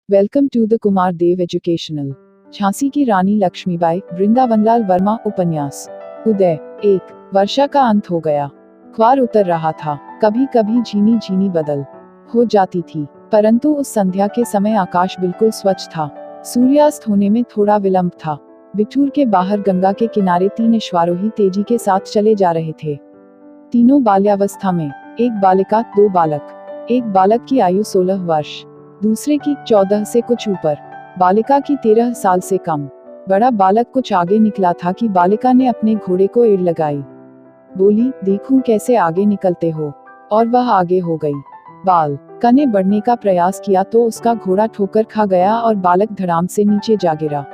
Welcome to the Kumar Dev educational. Jhansi की रानी लक्ष्मीबाई, वृंदावनलाल वर्मा उपन्यास। उदय। 1। वर्षा का अंत हो गया। ख्वार उतर रहा था। कभी कभी झीनी झीनी बदल हो जाती थी, परंतु उस संध्या के समय आकाश बिल्कुल स्वच्छ था। सूर्यास्त होने में थोड़ा विलंब था। बिठूर के बाहर गंगा के किनारे 3 अश्वारोही तेजी के साथ चले जा रहे थे। तीनों बाल्यावस्था में। एक बालिका, 2 बालक। एक बालक की आयु 16 वर्ष, दूसरे की 14 से कुछ ऊपर, बालिका की 13 साल से कम। बड़ा बालक कुछ आगे निकला था कि बालिका ने अपने घोड़े को एड़ लगाई। बोली, देखूं कैसे आगे निकलते हो। और वह आगे हो गई। बालिका ने बढ़ने का प्रयास किया तो उसका घोड़ा ठोकर खा गया और बालक धड़ाम से नीचे जा गिरा।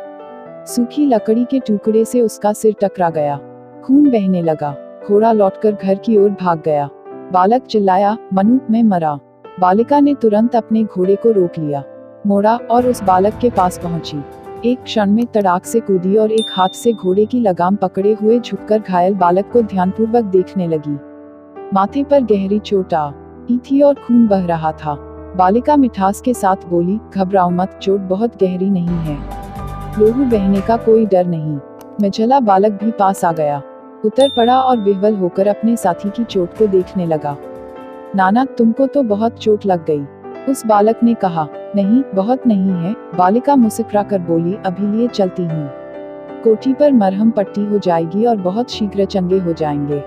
सूखी लकड़ी के टुकड़े से उसका सिर टकरा गया। खून बहने लगा। घोड़ा लौटकर घर की ओर भाग गया। बालक चिल्लाया, मनु, मैं मरा। बालिका ने तुरंत अपने घोड़े को रोक लिया, मोड़ा और उस बालक के पास पहुंची। एक क्षण में तड़ाक से कूदी और एक हाथ से घोड़े की लगाम पकड़े हुए झुककर घायल बालक को ध्यानपूर्वक देखने लगी। माथे पर गहरी चोट आई थी और खून बह रहा था। बालिका मिठास के साथ बोली, घबराओ मत, चोट बहुत गहरी नहीं है। लोहू बहने का कोई डर नहीं। मिझला बालक भी पास आ गया, उतर पड़ा और विह्वल होकर अपने साथी की चोट को देखने लगा। नाना, तुमको तो बहुत चोट लग गई। उस बालक ने कहा। नहीं, बहुत नहीं है, बालिका मुस्कुरा कर बोली, अभी लिए चलती हूँ। कोठी पर मरहम पट्टी हो जाएगी और बहुत शीघ्र चंगे हो जाएंगे।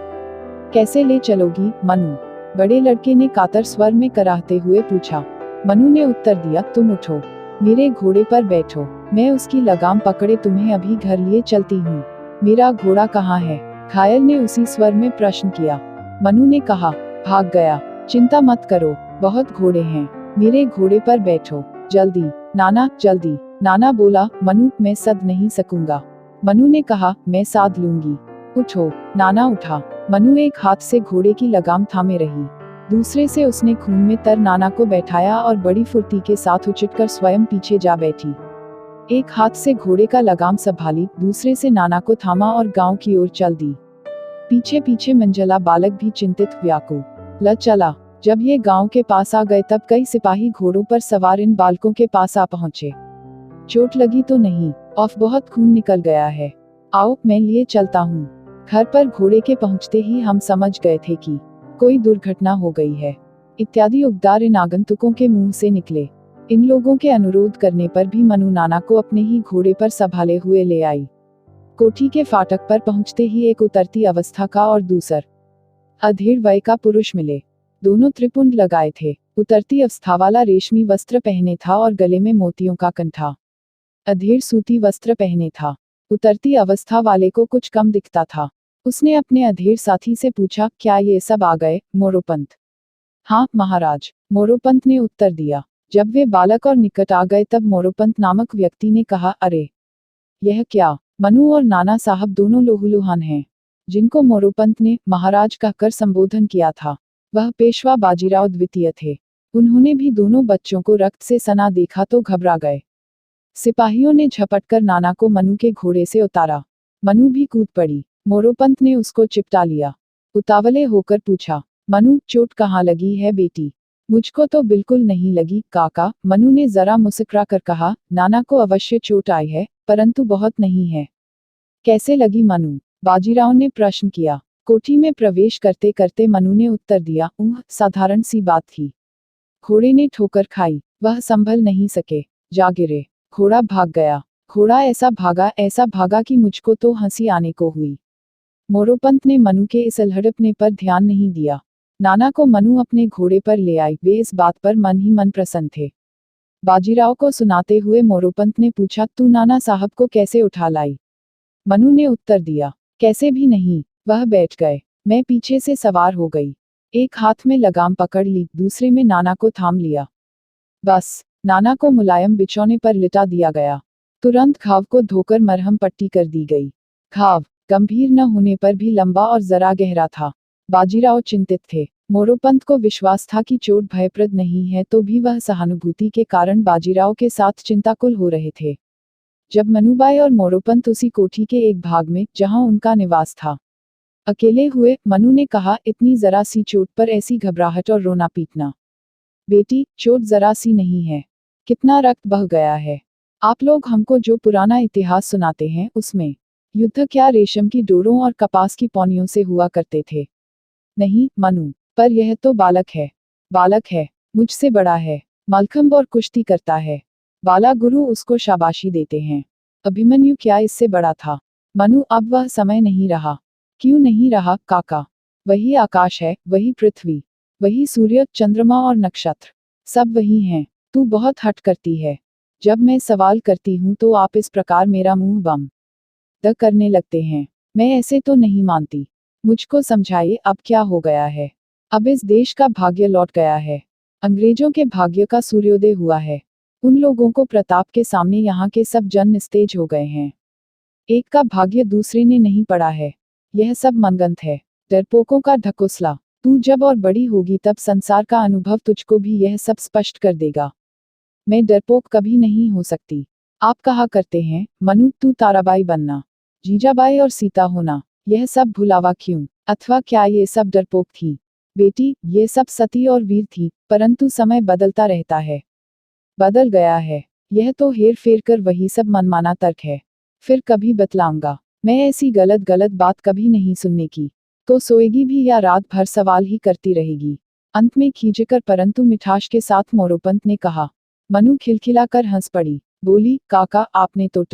कैसे ले चलोगी, मनु? बड़े लड़के ने कातर स्वर में कराहते हुए पूछा। मनु ने उत्तर दिया, तुम उठो, मेरे घोड़े पर बैठो, मैं उसकी लगाम पकड़े तुम्हें अभी घर लिए चलती हूँ। मेरा घोड़ा कहाँ है? घायल ने उसी स्वर में प्रश्न किया। मनु ने कहा, भाग गया। चिंता मत करो, बहुत घोड़े हैं, मेरे घोड़े पर बैठो, जल्दी। नाना, जल्दी। नाना बोला, मनु, मैं सद नहीं सकूंगा। मनु ने कहा, मैं साध लूंगी। उठो। नाना उठा। मनु एक हाथ से घोड़े की लगाम थामे रही, दूसरे से उसने खून में तर नाना को बैठाया और बड़ी फुर्ती के साथ उछिटकर स्वयं पीछे जा बैठी। एक हाथ से घोड़े का लगाम संभाली, दूसरे से नाना को थामा और गांव की ओर चल दी। पीछे पीछे मंझला बालक भी चिंतित व्याकुल चला। जब ये गांव के पास आ गए तब कई सिपाही घोड़ों पर सवार इन बालकों के पास आ पहुंचे। चोट लगी तो नहीं? ऑफ, बहुत खून निकल गया है। आओ, मैं लिए चलता हूँ। घर पर घोड़े के पहुंचते ही हम समझ गए थे कि कोई दुर्घटना हो गई है, इत्यादि उद्गार इन आगंतुकों के मुंह से निकले। इन लोगों के अनुरोध करने पर भी मनु नाना को अपने ही घोड़े पर संभाले हुए ले आई। कोठी के फाटक पर पहुंचते ही एक उतरती अवस्था का और दूसर अधेड़ वय का पुरुष मिले। दोनों त्रिपुंड लगाए थे। उतरती अवस्था वाला रेशमी वस्त्र पहने था और गले में मोतियों का कंठा। अधेड़ सूती वस्त्र पहने था। उतरती अवस्था वाले को कुछ कम दिखता था। उसने अपने अधेड़ साथी से पूछा, क्या ये सब आ गए, मोरोपंत? हाँ महाराज, मोरोपंत ने उत्तर दिया। जब वे बालक और निकट आ गए तब मोरोपंत नामक व्यक्ति ने कहा, अरे यह क्या? मनु और नाना साहब दोनों लोहूलुहान हैं। जिनको मोरोपंत ने महाराज कहकर संबोधन किया था वह पेशवा बाजीराव द्वितीय थे। उन्होंने भी दोनों बच्चों को रक्त से सना देखा तो घबरा गए। सिपाहियों ने झपटकर नाना को मनु के घोड़े से उतारा। मनु भी कूद पड़ी। मोरोपंत ने उसको चिपटा लिया। उतावले होकर पूछा, मनु, चोट कहाँ लगी है बेटी? मुझको तो बिल्कुल नहीं लगी काका, मनु ने जरा मुस्कुरा कर कहा। नाना को अवश्य चोट आई है, परंतु बहुत नहीं है। कैसे लगी मनु? बाजीराव ने प्रश्न किया। कोठी में प्रवेश करते करते मनु ने उत्तर दिया, साधारण सी बात थी। घोड़े ने ठोकर खाई, वह संभल नहीं सके, जा गिरे। घोड़ा भाग गया। घोड़ा ऐसा भागा कि मुझको तो हंसी आने को हुई। मोरोपंत ने मनु के इस अलहड़पने पर ध्यान नहीं दिया। नाना को मनु अपने घोड़े पर ले आई। वे इस बात पर मन ही मन प्रसन्न थे। बाजीराव को सुनाते हुए मोरोपंत ने पूछा, तू नाना साहब को कैसे उठा लाई? मनु ने उत्तर दिया, कैसे भी नहीं, वह बैठ गए, मैं पीछे से सवार हो गई। एक हाथ में लगाम पकड़ ली, दूसरे में नाना को थाम लिया। बस, नाना को मुलायम बिछौने पर लिटा दिया गया। तुरंत घाव को धोकर मरहम पट्टी कर दी गई। घाव गंभीर न होने पर भी लंबा और जरा गहरा था। बाजीराव चिंतित थे। मोरोपंत को विश्वास था कि चोट भयप्रद नहीं है, तो भी वह सहानुभूति के कारण बाजीराव के साथ चिंताकुल हो रहे थे। जब मनुबाई और मोरोपंत उसी कोठी के एक भाग में, जहां उनका निवास था, अकेले हुए, मनु ने कहा, इतनी जरा सी चोट पर ऐसी घबराहट और रोना पीटना। बेटी, चोट जरा सी नहीं है, कितना रक्त बह गया है। आप लोग हमको जो पुराना इतिहास सुनाते हैं उसमें युद्ध क्या रेशम की डोरों और कपास की पौनियों से हुआ करते थे। नहीं मनु, पर यह तो बालक है। बालक है, मुझसे बड़ा है, मलखंब और कुश्ती करता है। बाला गुरु उसको शाबाशी देते हैं। अभिमन्यु क्या इससे बड़ा था। मनु, अब वह समय नहीं रहा। क्यों नहीं रहा काका? वही आकाश है, वही पृथ्वी, वही सूर्य चंद्रमा और नक्षत्र, सब वही हैं। तू बहुत हट करती है। जब मैं सवाल करती हूँ तो आप इस प्रकार मेरा मुंह बम द करने लगते हैं। मैं ऐसे तो नहीं मानती। मुझको समझाइए अब क्या हो गया है। अब इस देश का भाग्य लौट गया है। अंग्रेजों के भाग्य का सूर्योदय हुआ है। उन लोगों को प्रताप के सामने यहाँ के सब जन निस्तेज हो गए हैं। एक का भाग्य दूसरे ने नहीं पड़ा है। यह सब मनगंत है, डरपोकों का ढकोसला। तू जब और बड़ी होगी तब संसार का अनुभव तुझको भी यह सब स्पष्ट कर देगा। मैं डरपोक कभी नहीं हो सकती। आप कहा करते हैं मनु तू ताराबाई बनना, जीजाबाई और सीता होना, यह सब भुलावा क्यों? अथवा क्या ये सब डरपोक थी? बेटी, ये सब सती और वीर थी, परंतु समय बदलता रहता है। बदल गया है। यह तो हेर फेर कर वही सब मनमाना तर्क है। फिर कभी बतलाऊंगा। मैं ऐसी गलत गलत बात कभी नहीं सुनने की। तो सोएगी भी या रात भर सवाल ही करती रहेगी। अंत में खींचकर परंतु मिठास के साथ मोरोपंत ने कहा। मनु खिलखिलाकर हंस पड़ी, बोली काका आपने तो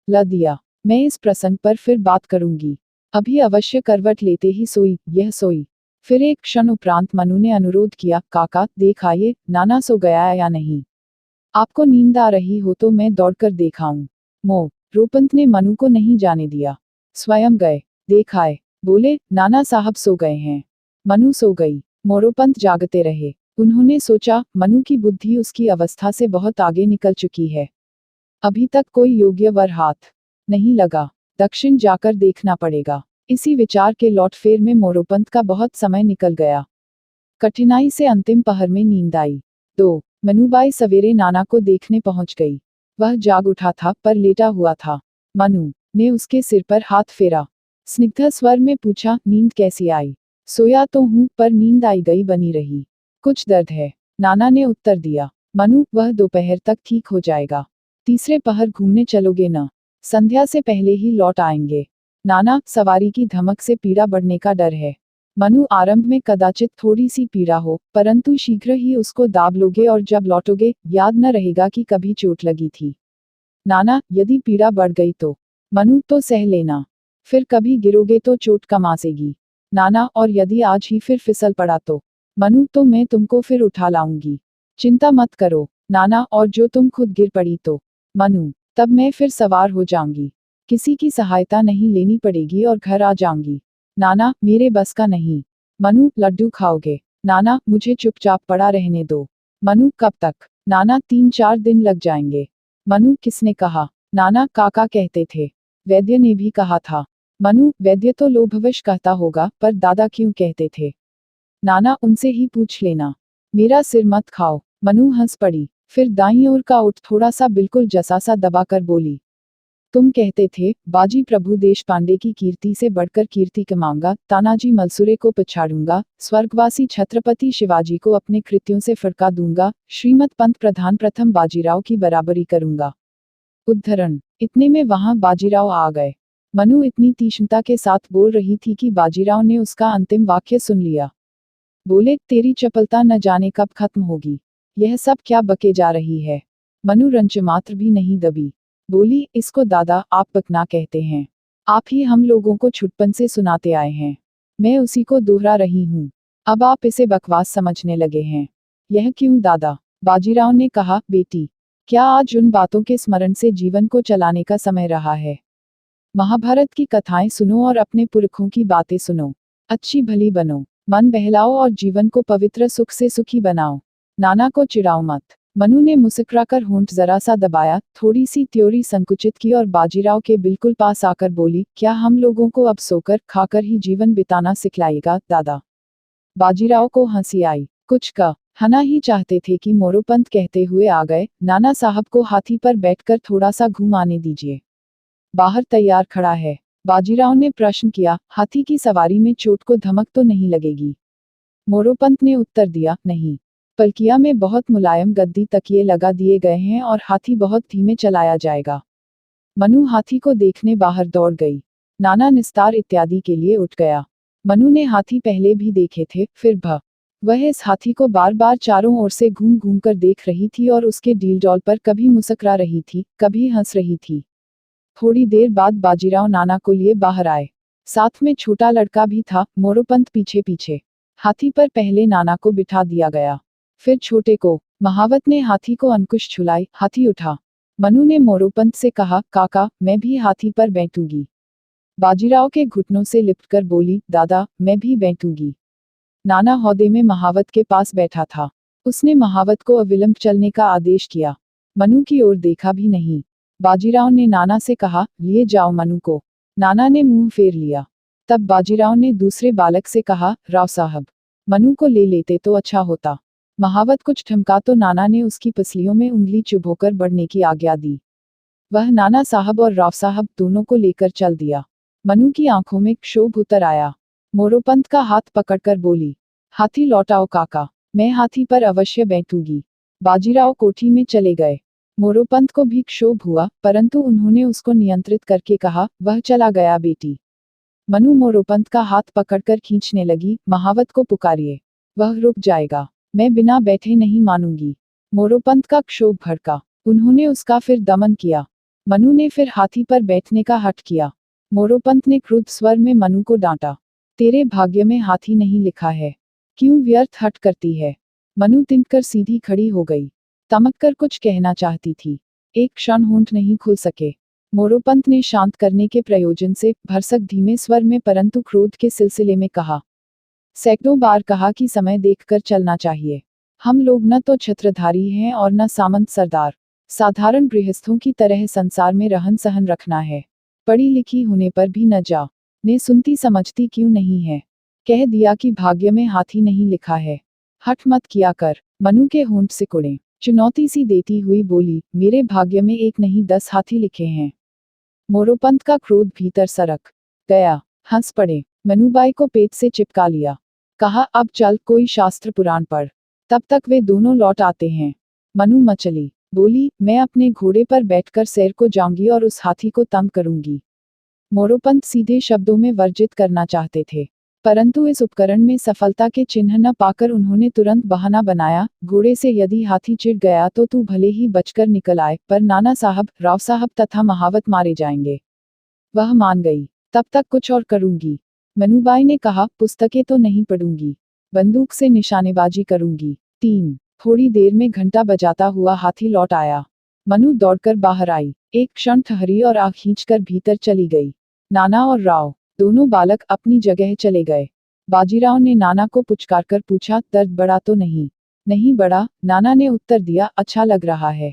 ल दिया। मैं इस प्रसंग पर फिर बात करूंगी। अभी अवश्य करवट लेते ही सोई, यह सोई। फिर एक क्षण उपरांत मनु ने अनुरोध किया, काका देख आइए, नाना सो गया है या नहीं। आपको नींद आ रही हो तो मैं दौड़कर देखाऊं। मोरोपंत ने मनु को नहीं जाने दिया। स्वयं गए, देख आए। बोले नाना साहब सो गए हैं। मनु सो गई। मोरोपंत जागते रहे। उन्होंने सोचा मनु की बुद्धि उसकी अवस्था से बहुत आगे निकल चुकी है। अभी तक कोई योग्य वर हाथ नहीं लगा। दक्षिण जाकर देखना पड़ेगा। इसी विचार के लौटफेर में मोरोपंत का बहुत समय निकल गया। कठिनाई से अंतिम पहर में नींद आई। 2 मनुबाई सवेरे नाना को देखने पहुंच गई। वह जाग उठा था पर लेटा हुआ था। मनु ने उसके सिर पर हाथ फेरा। स्निग्ध स्वर में पूछा नींद कैसी आई? सोया तो हूं पर नींद आई गई बनी रही। कुछ दर्द है? नाना ने उत्तर दिया। मनु, वह दोपहर तक ठीक हो जाएगा। तीसरे पहर घूमने चलोगे न? संध्या से पहले ही लौट आएंगे। नाना, सवारी की धमक से पीड़ा बढ़ने का डर है। मनु, आरंभ में कदाचित थोड़ी सी पीड़ा हो, परंतु शीघ्र ही उसको दाब लोगे और जब लौटोगे याद न रहेगा कि कभी चोट लगी थी। नाना, यदि पीड़ा बढ़ गई तो? मनु, तो सह लेना। फिर कभी गिरोगे तो चोट कम आसेगी। नाना, और यदि आज ही फिर फिसल पड़ा तो? मनु, तो मैं तुमको फिर उठा लाऊंगी। चिंता मत करो। नाना, और जो तुम खुद गिर पड़ी तो? मनु, तब मैं फिर सवार हो जाऊंगी। किसी की सहायता नहीं लेनी पड़ेगी और घर आ जाऊंगी। नाना, मेरे बस का नहीं। मनु, लड्डू खाओगे? नाना, मुझे चुपचाप पड़ा रहने दो। मनु, कब तक? नाना, 3-4 दिन लग जाएंगे। मनु, किसने कहा? नाना, काका कहते थे। वैद्य ने भी कहा था। मनु, वैद्य तो लोभवश कहता होगा, पर दादा क्यों कहते थे? नाना, उनसे ही पूछ लेना। मेरा सिर मत खाओ। मनु हंस पड़ी। फिर दाईं ओर का ओठ थोड़ा सा बिल्कुल जसासा दबाकर बोली। तुम कहते थे बाजी प्रभु देश पांडे की कीर्ति से बढ़कर कीर्ति कमाऊंगा, तानाजी मलसुरे को पछाड़ूंगा, स्वर्गवासी छत्रपति शिवाजी को अपने कृत्यों से फड़का दूंगा, श्रीमद पंत प्रधान प्रथम बाजीराव की बराबरी करूंगा। उद्धरण। इतने में वहां बाजीराव आ गए। मनु इतनी तीक्ष्णता के साथ बोल रही थी कि बाजीराव ने उसका अंतिम वाक्य सुन लिया। बोले, तेरी चपलता न जाने कब खत्म होगी। यह सब क्या बके जा रही है? मनु रंच मात्र भी नहीं दबी। बोली, इसको दादा आप बकना कहते हैं। आप ही हम लोगों को छुटपन से सुनाते आए हैं। मैं उसी को दोहरा रही हूँ। अब आप इसे बकवास समझने लगे हैं। यह क्यों दादा? बाजीराव ने कहा, बेटी, क्या आज उन बातों के स्मरण से जीवन को चलाने का समय रहा है? महाभारत की कथाएं सुनो और अपने पुरखों की बातें सुनो। अच्छी भली बनो, मन बहलाओ और जीवन को पवित्र सुख से सुखी बनाओ। नाना को चिढ़ाओ मत। मनु ने मुस्कुराकर होंठ जरा सा दबाया, थोड़ी सी त्योरी संकुचित की और बाजीराव के बिल्कुल पास आकर बोली, क्या हम लोगों को अब सोकर खाकर ही जीवन बिताना सिखलाएगा दादा? बाजीराव को हंसी आई। कुछ कहना ही चाहते थे कि मोरोपंत कहते हुए आ गए, नाना साहब को हाथी पर बैठकर थोड़ा सा घूम आने दीजिए। बाहर तैयार खड़ा है। बाजीराव ने प्रश्न किया, हाथी की सवारी में चोट को धमक तो नहीं लगेगी? मोरोपंत ने उत्तर दिया, नहीं। फलकिया में बहुत मुलायम गद्दी तकिए लगा दिए गए हैं और हाथी बहुत धीमे चलाया जाएगा। मनु हाथी को देखने बाहर दौड़ गई। नाना निस्तार इत्यादि के लिए उठ गया। मनु ने हाथी पहले भी देखे थे, फिर वह इस हाथी को बार बार चारों ओर से घूम घूम कर देख रही थी और उसके डील डॉल पर कभी मुस्कुरा रही थी, कभी हंस रही थी। थोड़ी देर बाद बाजीराव नाना को लिए बाहर आए। साथ में छोटा लड़का भी था, मोरोपंत पीछे पीछे। हाथी पर पहले नाना को बिठा दिया गया, फिर छोटे को। महावत ने हाथी को अंकुश छुलाई, हाथी उठा। मनु ने मोरोपंत से कहा, काका, मैं भी हाथी पर बैठूंगी। बाजीराव के घुटनों से लिपटकर बोली, दादा, मैं भी बैठूंगी। नाना हौदे में महावत के पास बैठा था। उसने महावत को अविलंब चलने का आदेश किया। मनु की ओर देखा भी नहीं। बाजीराव ने नाना से कहा, लिए जाओ मनु को। नाना ने मुंह फेर लिया। तब बाजीराव ने दूसरे बालक से कहा, राव साहब, मनु को ले लेते तो अच्छा होता। महावत कुछ ठमका तो नाना ने उसकी पसलियों में उंगली चुभोकर बढ़ने की आज्ञा दी। वह नाना साहब और राव साहब दोनों को लेकर चल दिया। मनु की आंखों में क्षोभ उतर आया। मोरोपंत का हाथ पकड़कर बोली, हाथी लौटाओ काका, मैं हाथी पर अवश्य बैठूंगी। बाजीराव कोठी में चले गए। मोरोपंत को भी क्षोभ हुआ, परंतु उन्होंने उसको नियंत्रित करके कहा, वह चला गया बेटी। मनु मोरोपंत का हाथ पकड़कर खींचने लगी, महावत को पुकारिए, वह रुक जाएगा, मैं बिना बैठे नहीं मानूंगी। मोरोपंत का क्षोभ भड़का। उन्होंने उसका फिर दमन किया। मनु ने फिर हाथी पर बैठने का हठ किया। मोरोपंत ने क्रुद्ध स्वर में मनु को डांटा, तेरे भाग्य में हाथी नहीं लिखा है, क्यों व्यर्थ हठ करती है। मनु तिनक कर सीधी खड़ी हो गई। तमक कर कुछ कहना चाहती थी, एक क्षण होंठ नहीं खुल सके। मोरोपंत ने शांत करने के प्रयोजन से भरसक धीमे स्वर में परंतु क्रोध के सिलसिले में कहा, सैकड़ों बार कहा कि समय देखकर चलना चाहिए। हम लोग न तो छत्रधारी हैं और न सामंत सरदार। साधारण गृहस्थों की तरह संसार में रहन सहन रखना है। पढ़ी लिखी होने पर भी न जा ने सुनती समझती क्यों नहीं है। कह दिया कि भाग्य में हाथी नहीं लिखा है, हठ मत किया कर। मनु के होंठ सिकुड़े। चुनौती सी देती हुई बोली, मेरे भाग्य में एक नहीं 10 हाथी लिखे हैं। मोरोपंत का क्रोध भीतर सरक गया। हंस पड़े। मनुबाई को पेट से चिपका लिया। कहा, अब चल कोई शास्त्र पुराण पढ़, तब तक वे दोनों लौट आते हैं। मनु मचली। बोली, मैं अपने घोड़े पर बैठकर सैर को जाऊंगी और उस हाथी को तंग करूंगी। मोरोपंत सीधे शब्दों में वर्जित करना चाहते थे, परंतु इस उपकरण में सफलता के चिन्ह न पाकर उन्होंने तुरंत बहाना बनाया, घोड़े से यदि हाथी चिढ़ गया तो तू भले ही बचकर निकल आए, पर नाना साहब, राव साहब तथा महावत मारे जाएंगे। वह मान गई। तब तक कुछ और करूंगी। मनुबाई ने कहा, पुस्तकें तो नहीं पढ़ूंगी, बंदूक से निशानेबाजी करूंगी। 3 थोड़ी देर में घंटा बजाता हुआ हाथी लौट आया। मनु दौड़कर बाहर आई, एक क्षण ठहरी और आँख खींचकर भीतर चली गई। नाना और राव दोनों बालक अपनी जगह चले गए। बाजीराव ने नाना को पुचकारकर पूछा, दर्द बड़ा तो नहीं? नहीं बड़ा, नाना ने उत्तर दिया, अच्छा लग रहा है।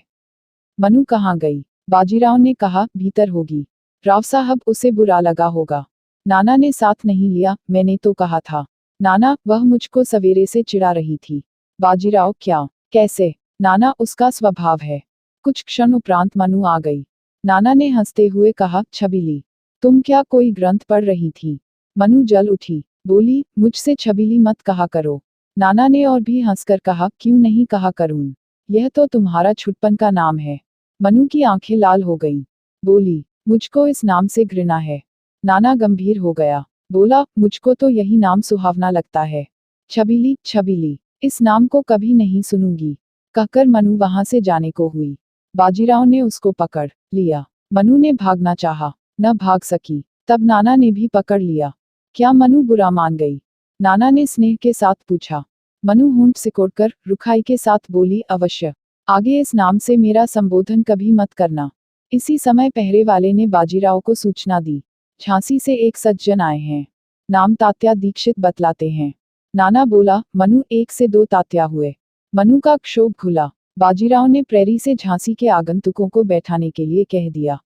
मनु कहाँ गई? बाजीराव ने कहा, भीतर होगी। राव साहब, उसे बुरा लगा होगा। नाना ने साथ नहीं लिया, मैंने तो कहा था। नाना, वह मुझको सवेरे से चिढ़ा रही थी। बाजीराव, क्या? कैसे? नाना, उसका स्वभाव है। कुछ क्षण उपरांत मनु आ गई। नाना ने हंसते हुए कहा, छबीली, तुम क्या कोई ग्रंथ पढ़ रही थी? मनु जल उठी, बोली, मुझसे छबीली मत कहा करो। नाना ने और भी हंसकर कहा, क्यों नहीं कहा करूं, यह तो तुम्हारा छुटपन का नाम है। मनु की आंखें लाल हो गईं। बोली, मुझको इस नाम से घृणा है। नाना गंभीर हो गया। बोला, मुझको तो यही नाम सुहावना लगता है। छबीली, छबीली, इस नाम को कभी नहीं सुनूंगी, कहकर मनु वहां से जाने को हुई। बाजीराव ने उसको पकड़ लिया। मनु ने भागना चाहा, न भाग सकी। तब नाना ने भी पकड़ लिया। क्या मनु बुरा मान गई? नाना ने स्नेह के साथ पूछा। मनु होंठ सिकोड़कर रुखाई के साथ बोली, अवश्य, आगे इस नाम से मेरा संबोधन कभी मत करना। इसी समय पहरे वाले ने बाजीराव को सूचना दी, झांसी से एक सज्जन आए हैं, नाम तात्या दीक्षित बतलाते हैं। नाना बोला, मनु, 1 से 2 तात्या हुए। मनु का क्षोभ खुला। बाजीराव ने प्रेरी से झांसी के आगंतुकों को बैठाने के लिए कह दिया।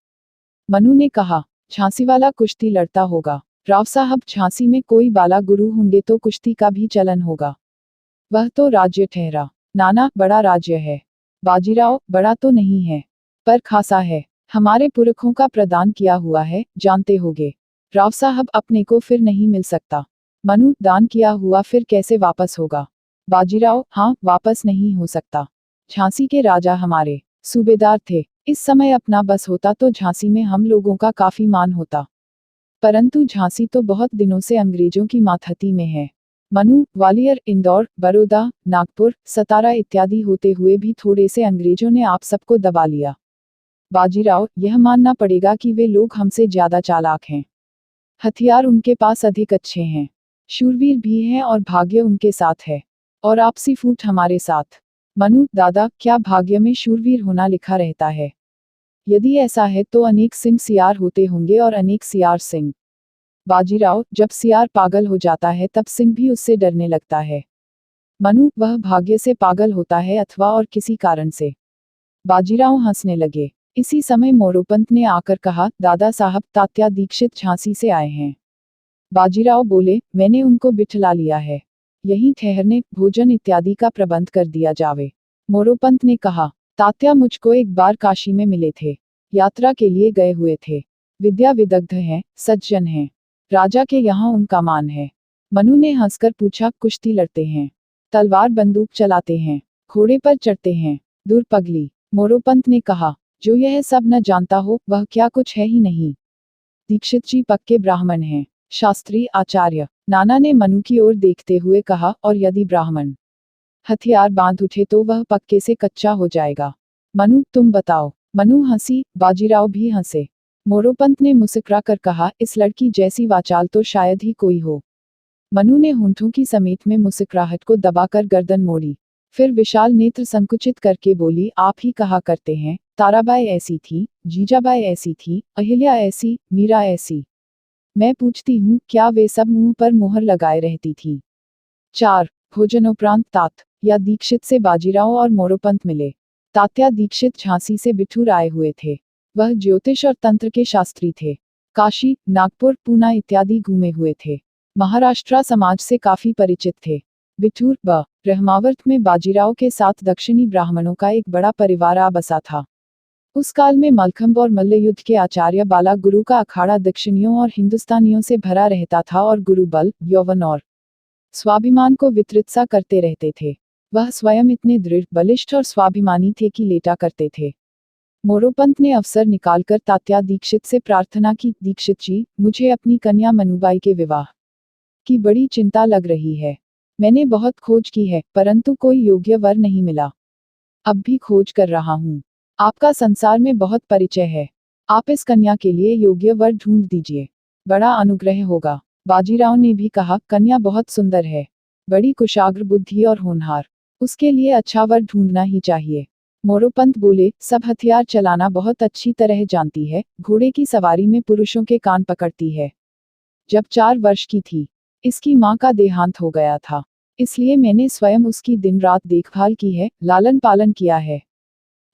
मनु ने कहा, झांसी वाला कुश्ती लड़ता होगा। राव साहब, झांसी में कोई बाला गुरु होंगे तो कुश्ती का भी चलन होगा। वह तो राज्य ठहरा। नाना, बड़ा राज्य है। बाजीराव, बड़ा तो नहीं है, पर खासा है। हमारे पुरखों का प्रदान किया हुआ है, जानते होगे। राव साहब, अपने को फिर नहीं मिल सकता। मनु, दान किया हुआ फिर कैसे वापस होगा? बाजीराव, हाँ, वापस नहीं हो सकता। झांसी के राजा हमारे सूबेदार थे। इस समय अपना बस होता तो झांसी में हम लोगों का काफी मान होता, परंतु झांसी तो बहुत दिनों से अंग्रेजों की मातहती में है। मनु, ग्वालियर, इंदौर, बड़ौदा, नागपुर, सतारा इत्यादि होते हुए भी थोड़े से अंग्रेजों ने आप सबको दबा लिया। बाजीराव, यह मानना पड़ेगा कि वे लोग हमसे ज्यादा चालाक हैं। हथियार उनके पास अधिक अच्छे हैं, शूरवीर भी हैं और भाग्य उनके साथ है, और आपसी फूट हमारे साथ। मनु, दादा, क्या भाग्य में शूरवीर होना लिखा रहता है? यदि ऐसा है तो अनेक सिंह सियार होते होंगे और अनेक सियार सिंह। बाजीराव, जब सियार पागल हो जाता है तब सिंह भी उससे डरने लगता है। मनु, वह भाग्य से पागल होता है अथवा और किसी कारण से। बाजीराव हंसने लगे। इसी समय मोरोपंत ने आकर कहा, दादा साहब, तात्या दीक्षित झांसी से आए हैं। बाजीराव बोले, मैंने उनको बिठला लिया है, यहीं ठहरने, भोजन इत्यादि का प्रबंध कर दिया जावे। मोरोपंत ने कहा, तात्या मुझको एक बार काशी में मिले थे, यात्रा के लिए गए हुए थे, विद्या विदग्ध हैं, सज्जन हैं, राजा के यहाँ उनका मान है। मनु ने हंसकर पूछा, कुश्ती लड़ते हैं, तलवार बंदूक चलाते हैं, घोड़े पर चढ़ते हैं? दूर पगली। मोरोपंत ने कहा, जो यह सब न जानता हो वह क्या कुछ है ही नहीं। दीक्षित जी पक्के ब्राह्मण हैं, शास्त्री आचार्य। नाना ने मनु की ओर देखते हुए कहा, और यदि ब्राह्मण हथियार बांध उठे तो वह पक्के से कच्चा हो जाएगा। मनु, तुम बताओ। मनु हंसी, बाजीराव भी हंसे। मोरोपंत ने मुस्कुरा कर कहा, इस लड़की जैसी वाचाल तो शायद ही कोई हो। मनु ने होंठों की समेत में मुस्कुराहट को दबाकर गर्दन मोड़ी, फिर विशाल नेत्र संकुचित करके बोली, आप ही कहा करते हैं, ताराबाई ऐसी थी, जीजाबाई ऐसी थी, अहिल्या ऐसी, मीरा ऐसी। मैं पूछती हूँ, क्या वे सब मुंह पर मुहर लगाए रहती थी? 4 भोजनोपरांत तात या दीक्षित से बाजीराव और मोरोपंत मिले। तात्या दीक्षित झांसी से बिठूर आए हुए थे। वह ज्योतिष और तंत्र के शास्त्री थे। काशी, नागपुर, पूना इत्यादि घूमे हुए थे। महाराष्ट्र समाज से काफी परिचित थे। बिठूर ब्रह्मावर्त में बाजीराव के साथ दक्षिणी ब्राह्मणों का एक बड़ा परिवार आ बसा था। उस काल में मलखंब और मल्लयुद्ध के आचार्य बाला गुरु का अखाड़ा दक्षिणियों और हिंदुस्तानियों से भरा रहता था और गुरु बल, यौवन और स्वाभिमान को वितरित सा करते रहते थे। वह स्वयं इतने दृढ़, बलिष्ठ और स्वाभिमानी थे कि लेटा करते थे। मोरोपंत ने अवसर निकालकर तात्या दीक्षित से प्रार्थना की, दीक्षित जी, मुझे अपनी कन्या मनुबाई के विवाह की बड़ी चिंता लग रही है। मैंने बहुत खोज की है, परंतु कोई योग्य वर नहीं मिला। अब भी खोज कर रहा हूँ। आपका संसार में बहुत परिचय है, आप इस कन्या के लिए योग्य वर ढूंढ दीजिए, बड़ा अनुग्रह होगा। बाजीराव ने भी कहा, कन्या बहुत सुंदर है, बड़ी कुशाग्र बुद्धि और होनहार, उसके लिए अच्छा वर ढूंढना ही चाहिए। मोरोपंत बोले, सब हथियार चलाना बहुत अच्छी तरह जानती है, घोड़े की सवारी में पुरुषों के कान पकड़ती है। जब 4 वर्ष की थी, इसकी माँ का देहांत हो गया था, इसलिए मैंने स्वयं उसकी दिन रात देखभाल की है, लालन पालन किया है।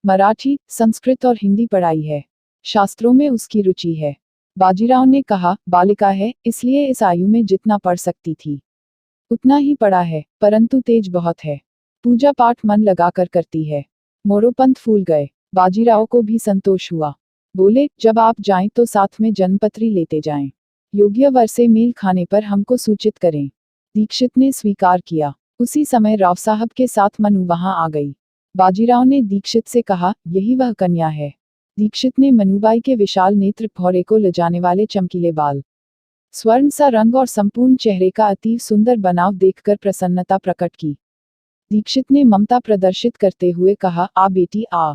मराठी, संस्कृत और हिंदी पढ़ाई है, शास्त्रों में उसकी रुचि है। बाजीराव ने कहा, बालिका है, इसलिए इस आयु में जितना पढ़ सकती थी उतना ही पढ़ा है, परंतु तेज बहुत है, पूजा पाठ मन लगाकर करती है। मोरोपंत फूल गए। बाजीराव को भी संतोष हुआ। बोले, जब आप जाएं तो साथ में जन्मपत्री लेते जाएं, योग्य वर से मेल खाने पर हमको सूचित करें। दीक्षित ने स्वीकार किया। उसी समय राव साहब के साथ मनु वहां आ गई। बाजीराव ने दीक्षित से कहा, यही वह कन्या है। दीक्षित ने मनुबाई के विशाल नेत्र, भौरे को लजाने वाले चमकीले बाल, स्वर्ण सा रंग और संपूर्ण चेहरे का अति सुंदर बनाव देखकर प्रसन्नता प्रकट की। दीक्षित ने ममता प्रदर्शित करते हुए कहा, आ बेटी आ,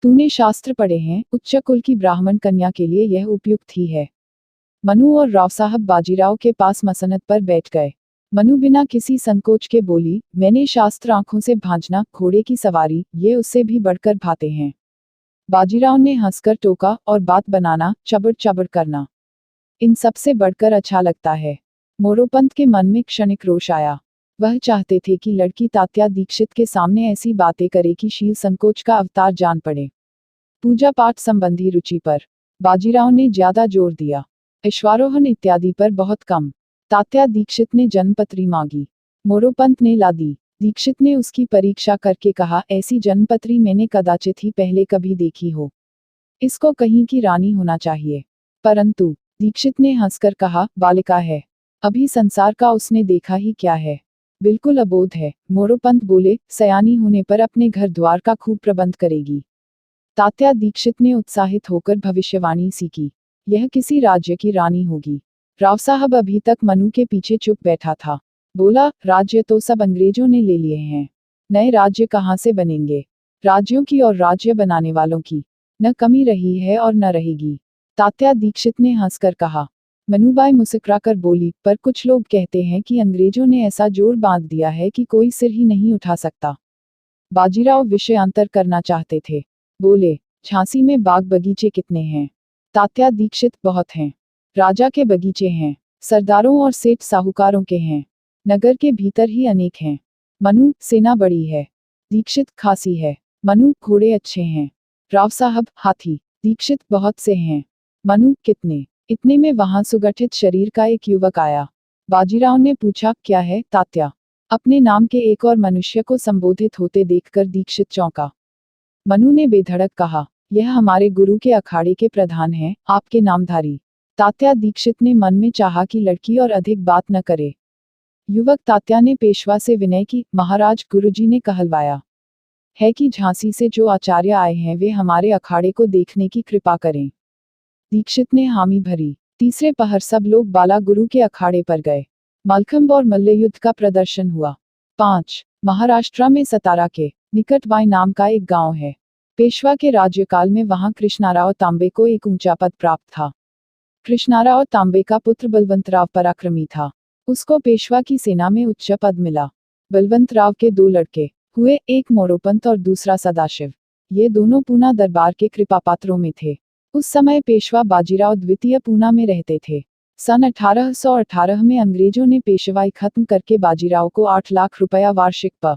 तूने शास्त्र पढ़े हैं, उच्च कुल की ब्राह्मण कन्या के लिए यह उपयुक्त ही है। मनु और राव साहब बाजीराव के पास मसनद पर बैठ गए। मनु बिना किसी संकोच के बोली, मैंने शास्त्र आंखों से भांजना, घोड़े की सवारी, ये उससे भी बढ़कर भाते हैं। बाजीराव ने हंसकर टोका, और बात बनाना, चबड़ चबड़ करना, इन सबसे बढ़कर अच्छा लगता है। मोरोपंत के मन में क्षणिक रोष आया। वह चाहते थे कि लड़की तात्या दीक्षित के सामने ऐसी बातें करे कि शील संकोच का अवतार जान पड़े। पूजा पाठ संबंधी रुचि पर बाजीराव ने ज्यादा जोर दिया, अश्वारोहण इत्यादि पर बहुत कम। तात्या दीक्षित ने जन्मपत्री मांगी, मोरोपंत ने ला दी। दीक्षित ने उसकी परीक्षा करके कहा, ऐसी जन्मपत्री मैंने कदाचित ही पहले कभी देखी हो, इसको कहीं की रानी होना चाहिए। परंतु दीक्षित ने हंसकर कहा, बालिका है, अभी संसार का उसने देखा ही क्या है। बिल्कुल अबोध है। मोरोपंत बोले, सयानी होने पर अपने घर द्वार का खूब प्रबंध करेगी। तात्या दीक्षित ने उत्साहित होकर भविष्यवाणी सी की, यह किसी राज्य की रानी होगी। राव साहब अभी तक मनु के पीछे चुप बैठा था। बोला, राज्य तो सब अंग्रेजों ने ले लिए हैं, नए राज्य कहाँ से बनेंगे। राज्यों की और राज्य बनाने वालों की न कमी रही है और न रहेगी। तात्या दीक्षित ने हंसकर कहा। मनुबाई मुस्कुराकर बोली, पर कुछ लोग कहते हैं कि अंग्रेजों ने ऐसा जोर बांध दिया है कि कोई सिर ही नहीं उठा सकता। बाजीराव विषयांतर करना चाहते थे। बोले, झांसी में बाग बगीचे कितने हैं। तात्या दीक्षित, बहुत हैं। राजा के बगीचे हैं, सरदारों और सेठ साहूकारों के हैं, नगर के भीतर ही अनेक हैं। मनु, सेना बड़ी है। दीक्षित, खासी है। मनु, घोड़े अच्छे हैं। राव साहब, हाथी। दीक्षित, बहुत से हैं। मनु, कितने। इतने में वहां सुगठित शरीर का एक युवक आया। बाजीराव ने पूछा, क्या है तात्या। अपने नाम के एक और मनुष्य को संबोधित होते देखकर दीक्षित चौंका। मनु ने बेधड़क कहा, यह हमारे गुरु के अखाड़े के प्रधान हैं, आपके नामधारी। तात्या दीक्षित ने मन में चाहा कि लड़की और अधिक बात न करे। युवक तात्या ने पेशवा से विनय की, महाराज, गुरुजी ने कहलवाया है कि झांसी से जो आचार्य आए हैं वे हमारे अखाड़े को देखने की कृपा करें। दीक्षित ने हामी भरी। तीसरे पहर सब लोग बाला गुरु के अखाड़े पर गए। मलखंब और मल्लयुद्ध का प्रदर्शन हुआ। 5. महाराष्ट्र में सतारा के निकट वाई नाम का एक गांव है। पेशवा के राज्यकाल में वहां कृष्णाराव तांबे को एक ऊंचा पद प्राप्त था। कृष्णाराव तांबे का पुत्र बलवंतराव पराक्रमी था। उसको पेशवा की सेना में उच्च पद मिला। बलवंतराव के 2 लड़के हुए, एक मोरोपंत और दूसरा सदाशिव। ये दोनों पूना दरबार के कृपापात्रों में थे। उस समय पेशवा बाजीराव द्वितीय पूना में रहते थे। सन 1818 में अंग्रेजों ने पेशवाई खत्म करके बाजीराव को 8 लाख रुपया वार्षिक प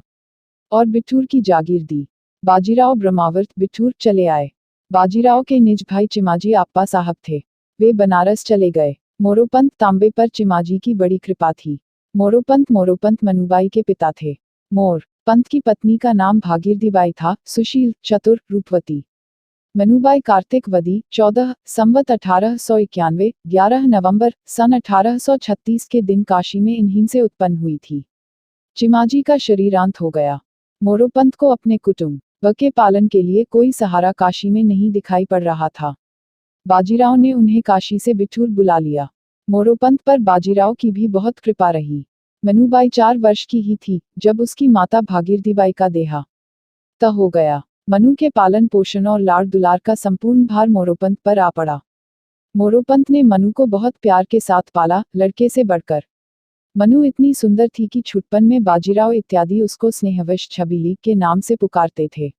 और बिठूर की जागीर दी। बाजीराव ब्रह्मावर्त बिठूर चले आए। बाजीराव के निज भाई चिमाजी आप्पा साहब थे। वे बनारस चले गए। मोरोपंत तांबे पर चिमाजी की बड़ी कृपा थी। मोरोपंत मनुबाई के पिता थे। मोर पंत की पत्नी का नाम भागीरथीबाई था, सुशील, चतुर, रूपवती। मनुबाई कार्तिक वदी 14 संवत 1891 11 नवंबर सन 1836 के दिन काशी में इन्हीं से उत्पन्न हुई थी। चिमाजी का शरीरांत हो गया। मोरोपंत को अपने कुटुंब के पालन के लिए कोई सहारा काशी में नहीं दिखाई पड़ रहा था। बाजीराव ने उन्हें काशी से बिठूर बुला लिया। मोरोपंत पर बाजीराव की भी बहुत कृपा रही। मनुबाई 4 वर्ष की ही थी जब उसकी माता भागीरथीबाई का देहांत हो गया। मनु के पालन पोषण और लाड़ दुलार का संपूर्ण भार मोरोपंत पर आ पड़ा। मोरोपंत ने मनु को बहुत प्यार के साथ पाला, लड़के से बढ़कर। मनु इतनी सुंदर थी कि छुटपन में बाजीराव इत्यादि उसको स्नेहवश छबीली के नाम से पुकारते थे।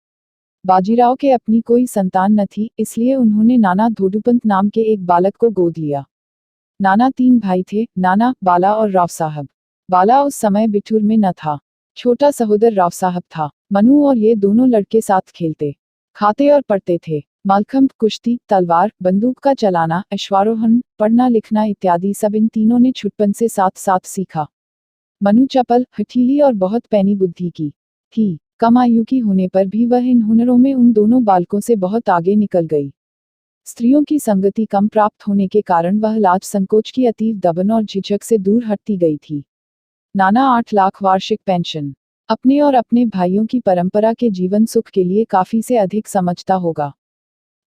बाजीराव के अपनी कोई संतान न थी, इसलिए उन्होंने नाना धोडुपंत नाम के एक बालक को गोद लिया। नाना 3 भाई थे, नाना, बाला और राव साहब। बाला उस समय बिठूर में न था। छोटा सहोदर राव साहब था। मनु और ये दोनों लड़के साथ खेलते, खाते और पढ़ते थे। मलखंब, कुश्ती, तलवार, बंदूक का चलाना, अश्वारोहण, पढ़ना लिखना इत्यादि सब इन तीनों ने छुटपन से साथ साथ सीखा। मनु चपल, हठीली और बहुत पैनी बुद्धि की थी। कम आयु की होने पर भी वह इन हुनरों में उन दोनों बालकों से बहुत आगे निकल गई। स्त्रियों की संगति कम प्राप्त होने के कारण वह लाज संकोच की अतीव दबन और झिझक से दूर हटती गई थी। नाना 8 लाख वार्षिक पेंशन अपने और अपने भाइयों की परंपरा के जीवन सुख के लिए काफी से अधिक समझता होगा।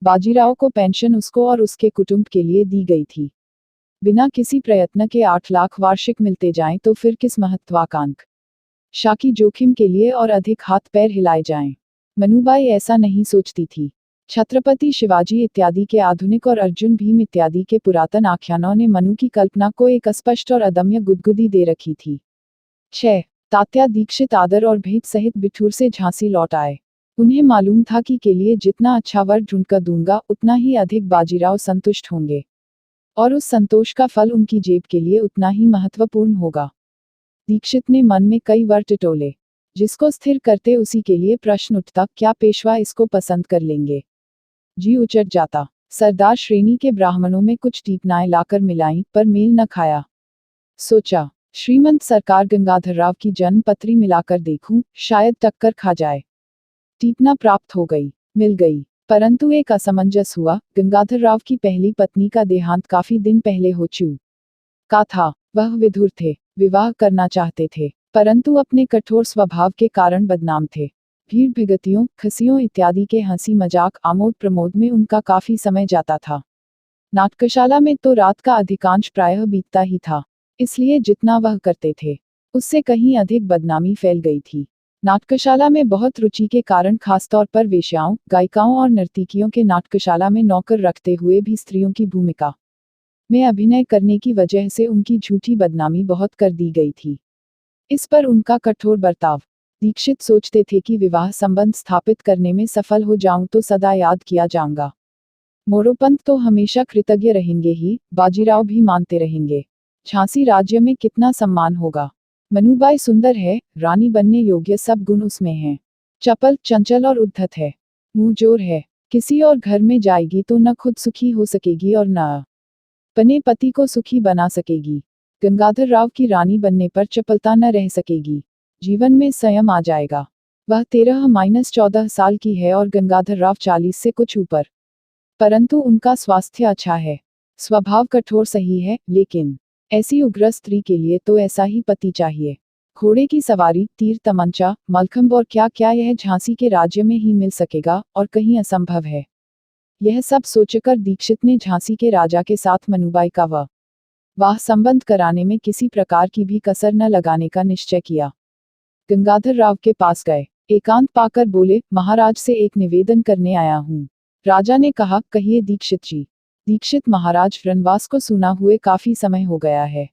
बाजीराव को पेंशन उसको और उसके कुटुंब के लिए दी गई थी। बिना किसी प्रयत्न के 8 लाख वार्षिक मिलते जाएं तो फिर किस महत्वाकांक्षा की जोखिम के लिए और अधिक हाथ पैर हिलाए जाएं। मनुबाई ऐसा नहीं सोचती थी। छत्रपति शिवाजी इत्यादि के आधुनिक और अर्जुन भीम इत्यादि के पुरातन आख्यानों ने मनु की कल्पना को एक अस्पष्ट और अदम्य गुदगुदी दे रखी थी। 6. तात्या दीक्षित आदर और भेंट सहित बिठूर से झांसी लौट आए। उन्हें मालूम था कि के लिए जितना अच्छा वर ढूंढकर दूंगा उतना ही अधिक बाजीराव संतुष्ट होंगे और उस संतोष का फल उनकी जेब के लिए उतना ही महत्वपूर्ण होगा। दीक्षित ने मन में कई वर टटोले, जिसको स्थिर करते उसी के लिए प्रश्न उठता, क्या पेशवा इसको पसंद कर लेंगे। जी उचट जाता। सरदार श्रेणी के ब्राह्मणों में कुछ टीपनाएं लाकर मिलाई पर मेल न खाया। सोचा, श्रीमंत सरकार गंगाधरराव की जन्म पत्री मिलाकर देखूं, शायद टक्कर खा जाए। टीपना प्राप्त हो गई, मिल गई, परंतु एक असमंजस हुआ। गंगाधरराव की पहली पत्नी का देहांत काफी दिन पहले हो चुका था। वह विधुर थे, विवाह करना चाहते थे। परंतु अपने कठोर स्वभाव के कारण बदनाम थे। भीड़ भिगतियों, खसियों इत्यादि के हंसी मजाक आमोद प्रमोद में उनका काफी समय जाता था। नाट्यशाला में तो रात का अधिकांश प्रायः बीतता ही था, इसलिए जितना वह करते थे उससे कहीं अधिक बदनामी फैल गई थी। नाट्यशाला में बहुत रुचि के कारण खासतौर पर वेश्याओं, गायिकाओं और नर्तकियों के नाट्यशाला में नौकर रखते हुए भी स्त्रियों की भूमिका में अभिनय करने की वजह से उनकी झूठी बदनामी बहुत कर दी गई थी। इस पर उनका कठोर बर्ताव। दीक्षित सोचते थे कि विवाह संबंध स्थापित करने में सफल हो जाऊं तो सदा याद किया जाऊंगा। मोरोपंत तो हमेशा कृतज्ञ रहेंगे ही, बाजीराव भी मानते रहेंगे। झांसी राज्य में कितना सम्मान होगा। मनुबाई सुंदर है, रानी बनने योग्य सब गुण उसमें हैं। चपल, चंचल और उद्धत है। मुंहजोर है। किसी और घर में जाएगी तो न खुद सुखी हो सकेगी और न अपने पति को सुखी बना सकेगी। गंगाधर राव की रानी बनने पर चपलता न रह सकेगी। जीवन में संयम आ जाएगा। वह 13-14 साल की है और गंगाधर राव 40 से कुछ ऊपर। परंतु उनका स्वास्थ्य अच्छा है। स्वभाव कठोर सही है, लेकिन ऐसी उग्र स्त्री के लिए तो ऐसा ही पति चाहिए। घोड़े की सवारी, तीर तमंचा, मलखंब और क्या क्या यह झांसी के राज्य में ही मिल सकेगा और कहीं असंभव है। यह सब सोचकर दीक्षित ने झांसी के राजा के साथ मनुबाई का वाह संबंध कराने में किसी प्रकार की भी कसर न लगाने का निश्चय किया। गंगाधर राव के पास गए। एकांत पाकर बोले, महाराज से एक निवेदन करने आया हूँ। राजा ने कहा, कहिए दीक्षित जी। दीक्षित, महाराज, रणवास को सुना हुए काफी समय हो गया है।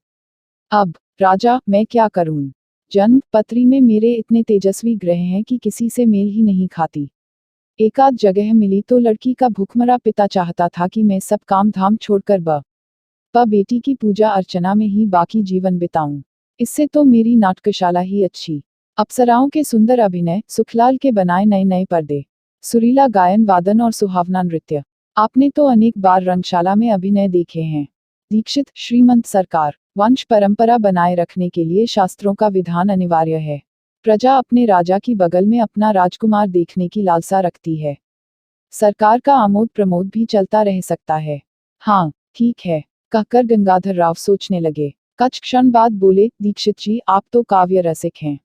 अब राजा, मैं क्या करूं? जन्म पत्री में मेरे इतने तेजस्वी ग्रह हैं कि किसी से मेल ही नहीं खाती। एकाध जगह मिली तो लड़की का भूखमरा पिता चाहता था कि मैं सब काम धाम छोड़कर बेटी की पूजा अर्चना में ही बाकी जीवन बिताऊं। इससे तो मेरी नाट्यशाला ही अच्छी। अप्सराओं के सुंदर अभिनय, सुखलाल के बनाए नए नए पर्दे, सुरीला गायन वादन और सुहावना नृत्य। आपने तो अनेक बार रंगशाला में अभिनय देखे हैं। दीक्षित, श्रीमंत सरकार, वंश परंपरा बनाए रखने के लिए शास्त्रों का विधान अनिवार्य है। प्रजा अपने राजा की बगल में अपना राजकुमार देखने की लालसा रखती है। सरकार का आमोद प्रमोद भी चलता रह सकता है। हाँ, ठीक है, कहकर गंगाधर राव सोचने लगे। कुछ क्षण बाद बोले, दीक्षित जी, आप तो काव्य रसिक हैं।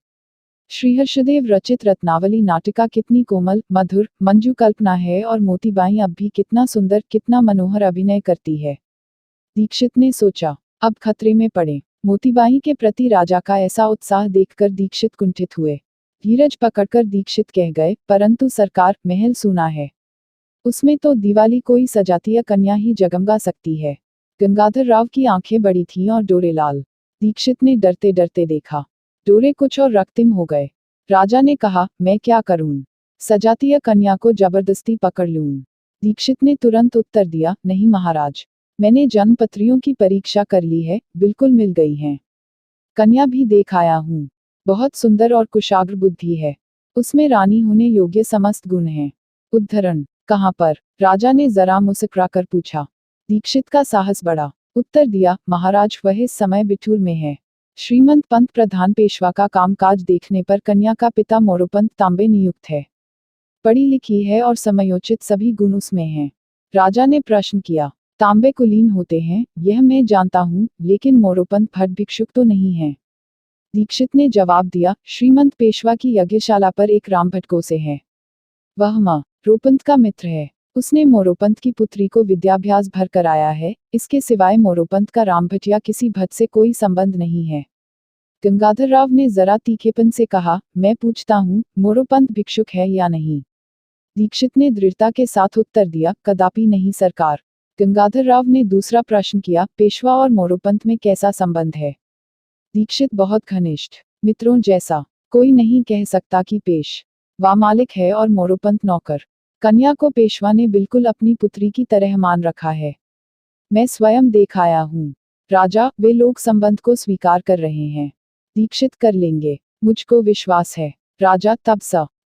श्रीहर्षदेव रचित रत्नावली नाटिका कितनी कोमल, मधुर, मंजू कल्पना है और मोतीबाई अब भी कितना सुंदर, कितना मनोहर अभिनय करती है। दीक्षित ने सोचा, अब खतरे में पड़े। मोतीबाई के प्रति राजा का ऐसा उत्साह देखकर दीक्षित कुंठित हुए। धीरज पकड़कर दीक्षित कह गए, परंतु सरकार, महल सुना है। उसमें तो दिवाली कोई सजातीय कन्या ही जगमगा सकती है। गंगाधर राव की आंखें बड़ी थीं और डोरे लाल। दीक्षित ने डरते डरते देखा। डोरे कुछ और रक्तिम हो गए। राजा ने कहा, मैं क्या करूं? सजातीय कन्या को जबरदस्ती पकड़ लूं? दीक्षित ने तुरंत उत्तर दिया, नहीं महाराज, मैंने जन्मपत्रियों की परीक्षा कर ली है, बिल्कुल मिल गई हैं। कन्या भी देख आया हूं। बहुत सुंदर और कुशाग्र बुद्धि है। उसमें रानी होने योग्य समस्त गुण हैं। उद्धरण, कहाँ पर? राजा ने जरा मुस्कुराकर पूछा। दीक्षित का साहस बढ़ा। उत्तर दिया, महाराज, वह इस समय बिठूर में है। श्रीमंत पंत प्रधान पेशवा का कामकाज देखने पर कन्या का पिता मोरोपंत तांबे नियुक्त है। पढ़ी लिखी है और समयोचित सभी गुण उसमें हैं। राजा ने प्रश्न किया, तांबे कुलीन होते हैं, यह मैं जानता हूँ, लेकिन मोरोपंत भट्ट भिक्षुक तो नहीं है। दीक्षित ने जवाब दिया, श्रीमंत पेशवा की यज्ञशाला पर एक रामभट्ट से है। वह मोरोपंत का मित्र है। उसने मोरोपंत की पुत्री को विद्याभ्यास भर कराया है। इसके सिवाय मोरोपंत का रामभट्ट या किसी भट्ट से कोई संबंध नहीं है। गंगाधर राव ने जरा तीखेपन से कहा, मैं पूछता हूँ, मोरोपंत भिक्षुक है या नहीं? दीक्षित ने दृढ़ता के साथ उत्तर दिया, कदापि नहीं सरकार। गंगाधर राव ने दूसरा प्रश्न किया, पेशवा और मोरोपंत में कैसा संबंध है? दीक्षित, बहुत घनिष्ठ, मित्रों जैसा। कोई नहीं कह सकता कि पेशवा मालिक है और मोरोपंत नौकर। कन्या को पेशवा ने बिल्कुल अपनी पुत्री की तरह मान रखा है। मैं स्वयं देख आया हूँ। राजा, वे लोग संबंध को स्वीकार कर रहे हैं। दीक्षित, कर लेंगे, मुझको विश्वास है। राजा, तब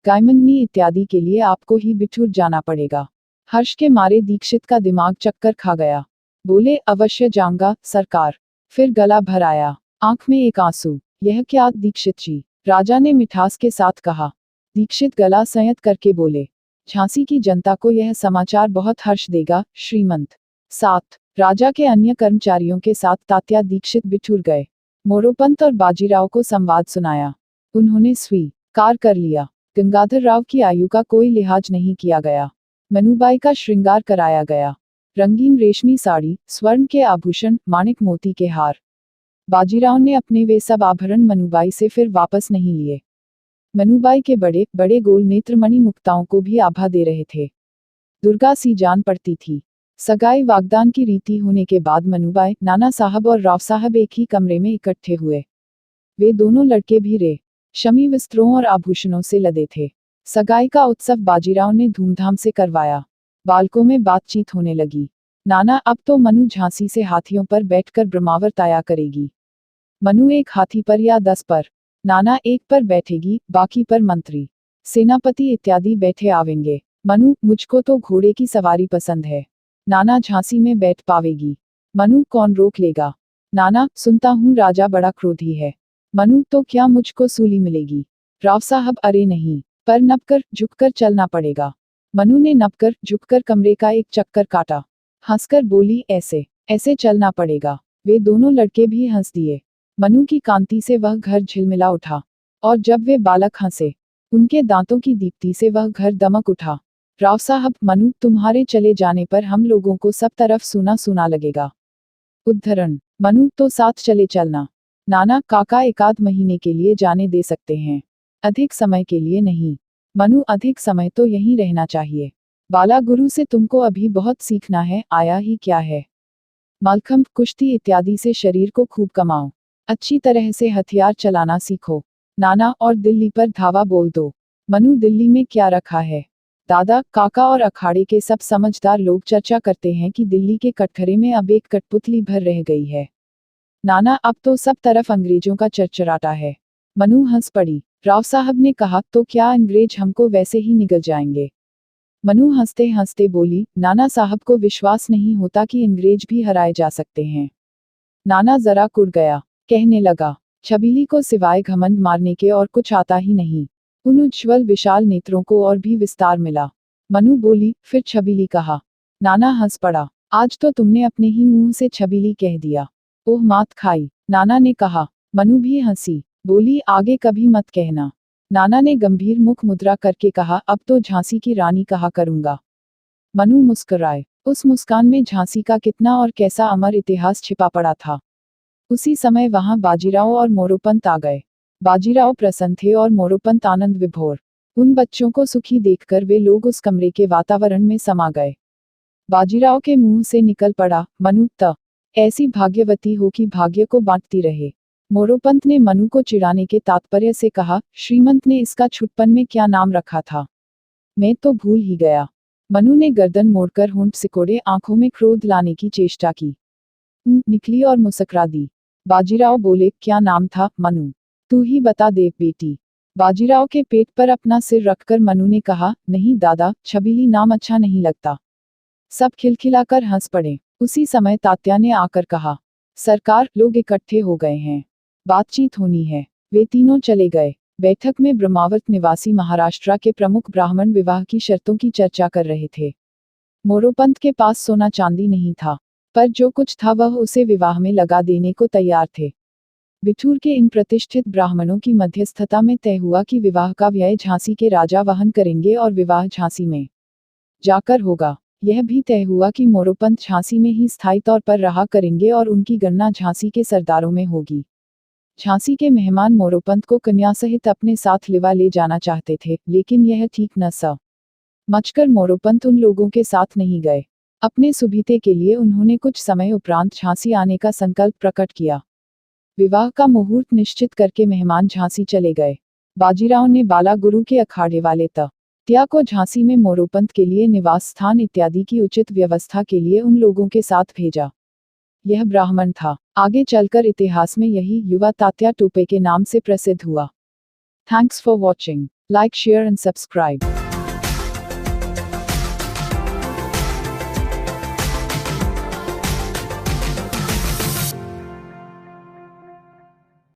गायमंडनी इत्यादि के लिए आपको ही बिठूर जाना पड़ेगा। हर्ष के मारे दीक्षित का दिमाग चक्कर खा गया। बोले, अवश्य जाऊंगा सरकार। फिर गला भर आया, आंख में एक आंसू। यह क्या दीक्षित जी? राजा ने मिठास के साथ कहा। दीक्षित गला संयत करके बोले, झांसी की जनता को यह समाचार बहुत हर्ष देगा श्रीमंत। साथ राजा के अन्य कर्मचारियों के साथ तात्या दीक्षित बिठूर गए। मोरोपंत और बाजीराव को संवाद सुनाया। उन्होंने स्वीकार कर लिया। गंगाधर राव की आयु का कोई लिहाज नहीं किया गया। मनुबाई का श्रृंगार कराया गया। रंगीन रेशमी साड़ी, स्वर्ण के आभूषण, माणिक मोती के हार। बाजीराव ने अपने वे सब आभरण मनुबाई से फिर वापस नहीं लिए। मनुबाई के बड़े बड़े गोल नेत्र मणि मुक्ताओं को भी आभा दे रहे थे। दुर्गा सी जान पड़ती थी। सगाई वागदान की रीति होने के बाद मनुबाई, नाना साहब और राव साहब एक ही कमरे में इकट्ठे हुए। वे दोनों लड़के भी रेशमी वस्त्रों और आभूषणों से लदे थे। सगाई का उत्सव बाजीराव ने धूमधाम से करवाया। बालकों में बातचीत होने लगी। नाना, अब तो मनु झांसी से हाथियों पर बैठकर ब्रह्मावर्त आया करेगी। मनु एक हाथी पर या 10 पर? नाना, एक पर बैठेगी, बाकी पर मंत्री, सेनापति इत्यादि बैठे आवेंगे। मनु, मुझको तो घोड़े की सवारी पसंद है। नाना, झांसी में बैठ पावेगी? मनु, कौन रोक लेगा? नाना, सुनता हूँ राजा बड़ा क्रोधी है। मनु, तो क्या मुझको सूली मिलेगी? राव साहब, अरे नहीं, पर नपकर झुककर चलना पड़ेगा। मनु ने नपकर झुककर कमरे का एक चक्कर काटा। हंसकर बोली, ऐसे ऐसे चलना पड़ेगा। वे दोनों लड़के भी हंस दिए। मनु की कांति से वह घर झिलमिला उठा। और जब वे बालक हंसे, उनके दांतों की दीप्ति से वह घर दमक उठा। राव साहब, मनु, तुम्हारे चले जाने पर हम लोगों को सब तरफ सूना सूना लगेगा। उद्धरण। मनु, तो साथ चले चलना। नाना, काका एकाध महीने के लिए जाने दे सकते हैं, अधिक समय के लिए नहीं। मनु, अधिक समय तो यहीं रहना चाहिए। बाला गुरु से तुमको अभी बहुत सीखना है, आया ही क्या है। मलखंभ, कुश्ती इत्यादि से शरीर को खूब कमाओ। अच्छी तरह से हथियार चलाना सीखो। नाना, और दिल्ली पर धावा बोल दो। मनु, दिल्ली में क्या रखा है? दादा, काका और अखाड़े के सब समझदार लोग चर्चा करते हैं कि दिल्ली के कटघरे में अब एक कठपुतली भर रह गई है। नाना, अब तो सब तरफ अंग्रेजों का चरचराटा है। मनु हंस पड़ी। राव साहब ने कहा, तो क्या अंग्रेज हमको वैसे ही निगल जाएंगे? मनु हंसते हंसते बोली, नाना साहब को विश्वास नहीं होता कि अंग्रेज भी हराए जा सकते हैं। नाना जरा कुड़ गया। कहने लगा, छबीली को सिवाय घमंड मारने के और कुछ आता ही नहीं। उन उज्ज्वल विशाल नेत्रों को और भी विस्तार मिला। मनु बोली, फिर छबीली कहा। नाना हंस पड़ा। आज तो तुमने अपने ही मुंह से छबीली कह दिया। ओह, मात खाई, नाना ने कहा। मनु भी हंसी, बोली, आगे कभी मत कहना। नाना ने गंभीर मुख मुद्रा करके कहा, अब तो झांसी की रानी कहा करूंगा। मनु मुस्कुराए। उस मुस्कान में झांसी का कितना और कैसा अमर इतिहास छिपा पड़ा था। उसी समय वहां बाजीराव और मोरोपंत आ गए। बाजीराव प्रसन्न थे और मोरोपंत आनंद विभोर। उन बच्चों को सुखी देखकर वे लोग उस कमरे के वातावरण में समा गए। बाजीराव के मुंह से निकल पड़ा, मनु, त ऐसी भाग्यवती हो कि भाग्य को बांटती रहे। मोरोपंत ने मनु को चिढ़ाने के तात्पर्य से कहा, श्रीमंत ने इसका छुटपन में क्या नाम रखा था? मैं तो भूल ही गया। मनु ने गर्दन मोड़कर होंठ सिकोड़े आंखों में क्रोध लाने की चेष्टा की। निकली और मुस्कुरा दी। बाजीराव बोले, क्या नाम था मनु? तू ही बता दे बेटी। बाजीराव के पेट पर अपना सिर रखकर मनु ने कहा, नहीं दादा, छबीली नाम अच्छा नहीं लगता। सब खिलखिलाकर हंस पड़े। उसी समय तात्या ने आकर कहा, सरकार, लोग इकट्ठे हो गए हैं, बातचीत होनी है। वे तीनों चले गए। बैठक में ब्रह्मावर्त निवासी महाराष्ट्र के प्रमुख ब्राह्मण विवाह की शर्तों की चर्चा कर रहे थे। मोरोपंत के पास सोना चांदी नहीं था, पर जो कुछ था वह उसे विवाह में लगा देने को तैयार थे। बिठूर के इन प्रतिष्ठित ब्राह्मणों की मध्यस्थता में तय हुआ कि विवाह का व्यय झांसी के राजा वहन करेंगे और विवाह झांसी में जाकर होगा। यह भी तय हुआ कि मोरोपंत झांसी में ही स्थायी तौर पर रहा करेंगे और उनकी गणना झांसी के सरदारों में होगी। झांसी के मेहमान मोरोपंत को कन्या सहित अपने साथ लिवा ले जाना चाहते थे, लेकिन यह ठीक न समझकर मोरोपंत उन लोगों के साथ नहीं गए। अपने सुबीते के लिए उन्होंने कुछ समय उपरांत झांसी आने का संकल्प प्रकट किया। विवाह का मुहूर्त निश्चित करके मेहमान झांसी चले गए। बाजीराव ने बाला गुरु के अखाड़े वाले त्या को झांसी में मोरोपंत के लिए निवास स्थान इत्यादि की उचित व्यवस्था के लिए उन लोगों के साथ भेजा। यह ब्राह्मण था। आगे चलकर इतिहास में यही युवा तात्या टोपे के नाम से प्रसिद्ध हुआ। Thanks for watching. Like, share and subscribe.